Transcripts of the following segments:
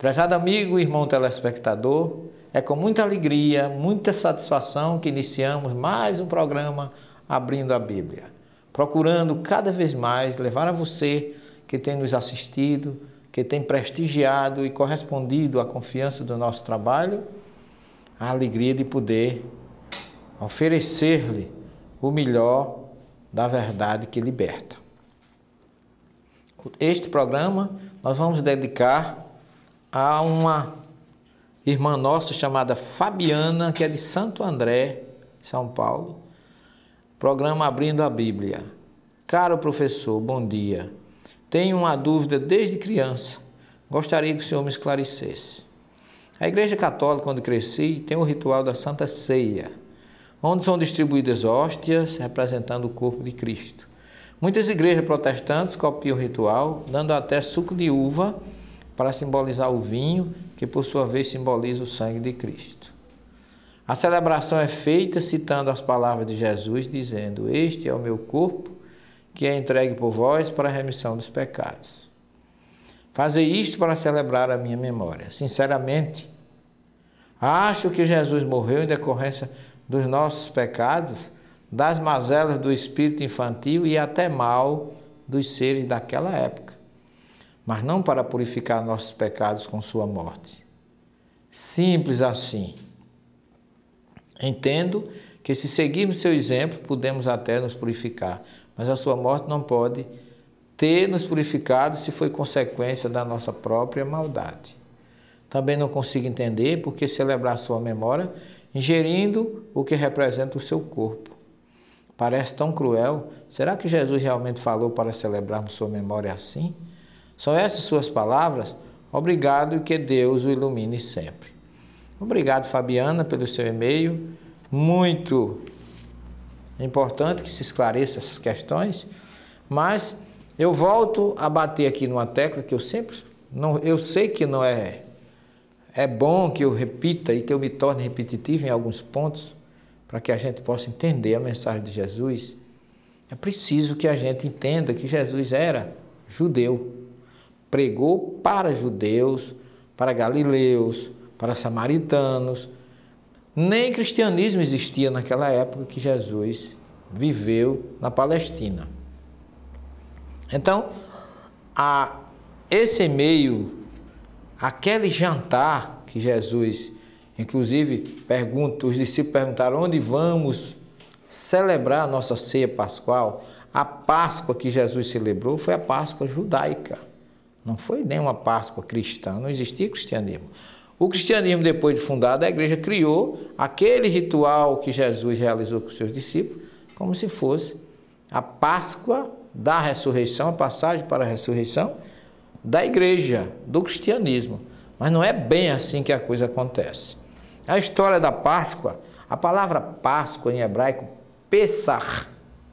Prezado amigo e irmão telespectador, é com muita alegria, muita satisfação que iniciamos mais um programa Abrindo a Bíblia, procurando cada vez mais levar a você que tem nos assistido, que tem prestigiado e correspondido à confiança do nosso trabalho, a alegria de poder oferecer-lhe o melhor da verdade que liberta. Este programa nós vamos dedicar a uma irmã nossa chamada Fabiana, que é de Santo André, São Paulo. Programa Abrindo a Bíblia. Caro professor, bom dia. Tenho uma dúvida desde criança. Gostaria que o senhor me esclarecesse. A Igreja Católica, onde cresci, tem o ritual da Santa Ceia, onde são distribuídas hóstias representando o corpo de Cristo. Muitas igrejas protestantes copiam o ritual, dando até suco de uva para simbolizar o vinho, que por sua vez simboliza o sangue de Cristo. A celebração é feita citando as palavras de Jesus, dizendo: "Este é o meu corpo, que é entregue por vós para a remissão dos pecados. Fazei isto para celebrar a minha memória." Sinceramente, acho que Jesus morreu em decorrência dos nossos pecados, das mazelas do espírito infantil e até mal dos seres daquela época, mas não para purificar nossos pecados com sua morte. Simples assim. Entendo que se seguirmos seu exemplo, podemos até nos purificar, mas a sua morte não pode ter nos purificado se foi consequência da nossa própria maldade. Também não consigo entender por que celebrar sua memória ingerindo o que representa o seu corpo. Parece tão cruel. Será que Jesus realmente falou para celebrarmos sua memória assim? São essas suas palavras? Obrigado e que Deus o ilumine sempre. Obrigado, Fabiana, pelo seu e-mail. Muito importante que se esclareça essas questões, mas eu volto a bater aqui numa tecla que eu sei que não é bom que eu repita e que eu me torne repetitivo em alguns pontos, para que a gente possa entender a mensagem de Jesus. É preciso que a gente entenda que Jesus era judeu, pregou para judeus, para galileus, para samaritanos. Nem cristianismo existia naquela época que Jesus viveu na Palestina. Então, esse e-mail, aquele jantar que Jesus, inclusive, os discípulos perguntaram onde vamos celebrar a nossa ceia pascual. A Páscoa que Jesus celebrou foi a Páscoa judaica. Não foi nem uma Páscoa cristã, não existia cristianismo. O cristianismo, depois de fundado, a igreja criou aquele ritual que Jesus realizou com os seus discípulos, como se fosse a Páscoa da ressurreição, a passagem para a ressurreição da igreja, do cristianismo. Mas não é bem assim que a coisa acontece. A história da Páscoa, a palavra Páscoa em hebraico, Pesach,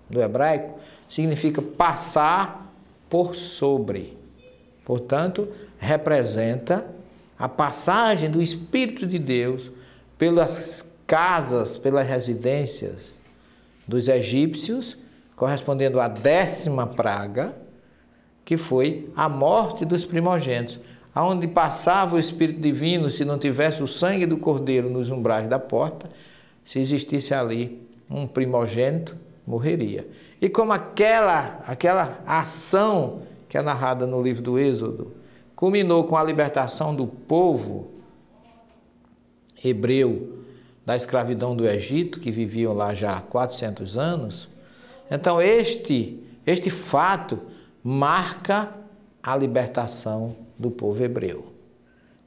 do hebraico, significa passar por sobre. Portanto, representa a passagem do Espírito de Deus pelas casas, pelas residências dos egípcios, correspondendo à 10ª praga, que foi a morte dos primogênitos, aonde passava o Espírito Divino, se não tivesse o sangue do Cordeiro nos umbrais da porta, se existisse ali um primogênito, morreria. E como aquela ação que é narrada no livro do Êxodo, culminou com a libertação do povo hebreu da escravidão do Egito, que viviam lá já há 400 anos, então este fato marca a libertação do povo hebreu.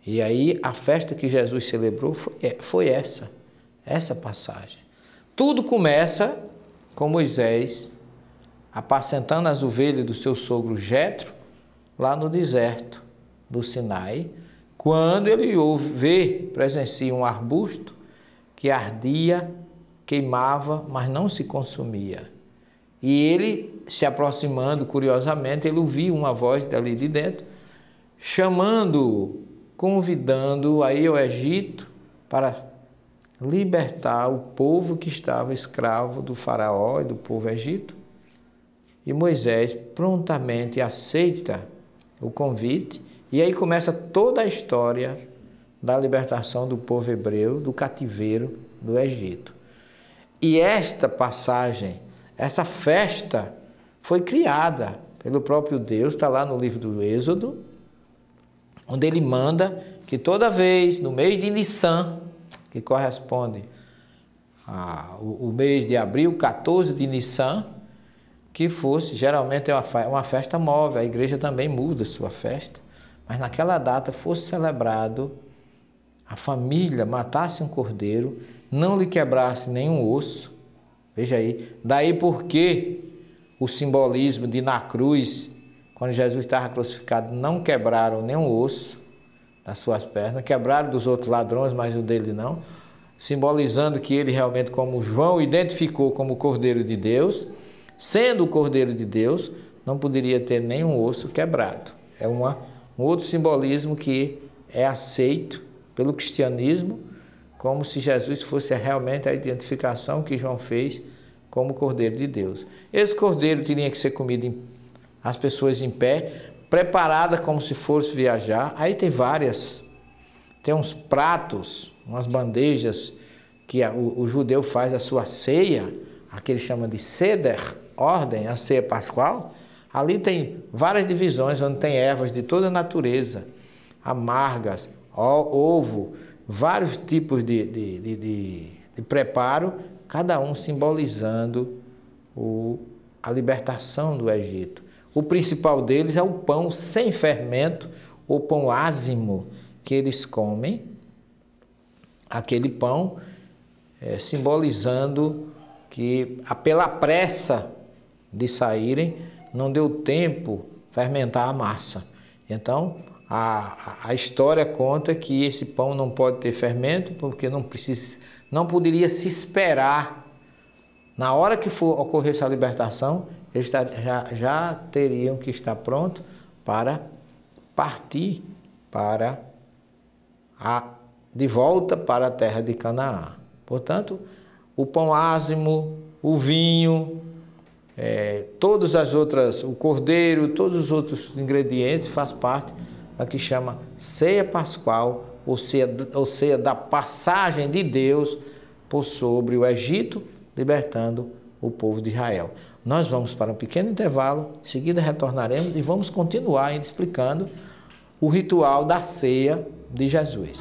E aí a festa que Jesus celebrou foi essa passagem. Tudo começa com Moisés apacentando as ovelhas do seu sogro Jetro lá no deserto do Sinai, quando ele presencia um arbusto que ardia, queimava, mas não se consumia. E ele, se aproximando curiosamente, ele ouviu uma voz dali de dentro, chamando-o, convidando-o a ir ao Egito para libertar o povo que estava escravo do faraó e do povo egito. E Moisés prontamente aceita o convite E aí começa toda a história da libertação do povo hebreu, do cativeiro do Egito. E esta passagem, essa festa foi criada pelo próprio Deus, está lá no livro do Êxodo, onde ele manda que toda vez, no mês de Nissan, que corresponde ao mês de abril, 14 de Nissan, que fosse, geralmente é uma festa móvel, a igreja também muda sua festa, mas naquela data fosse celebrado, a família matasse um cordeiro, não lhe quebrasse nenhum osso, veja aí, daí porque o simbolismo de na cruz, quando Jesus estava crucificado, não quebraram nenhum osso das suas pernas, quebraram dos outros ladrões, mas o dele não, simbolizando que ele realmente, como João identificou como o Cordeiro de Deus, sendo o Cordeiro de Deus, não poderia ter nenhum osso quebrado. É um outro simbolismo que é aceito pelo cristianismo, como se Jesus fosse realmente a identificação que João fez como Cordeiro de Deus. Esse cordeiro tinha que ser comido as pessoas em pé, preparada como se fosse viajar. Aí tem uns pratos, umas bandejas que o judeu faz a sua ceia, a que ele chama de Seder, ordem, a ceia pascual. Ali tem várias divisões, onde tem ervas de toda a natureza, amargas, ovo, vários tipos de preparo, cada um simbolizando a libertação do Egito. O principal deles é o pão sem fermento, o pão ázimo que eles comem, aquele pão simbolizando que pela pressa de saírem, não deu tempo fermentar a massa. Então, a história conta que esse pão não pode ter fermento, porque não poderia se esperar. Na hora que for ocorrer essa libertação, eles já teriam que estar prontos para partir de volta para a terra de Canaã. Portanto, o pão ázimo, o vinho, o cordeiro, todos os outros ingredientes faz parte da que chama ceia pascual, ou ceia da passagem de Deus por sobre o Egito, libertando o povo de Israel. Nós vamos para um pequeno intervalo, em seguida retornaremos e vamos continuar ainda explicando o ritual da ceia de Jesus.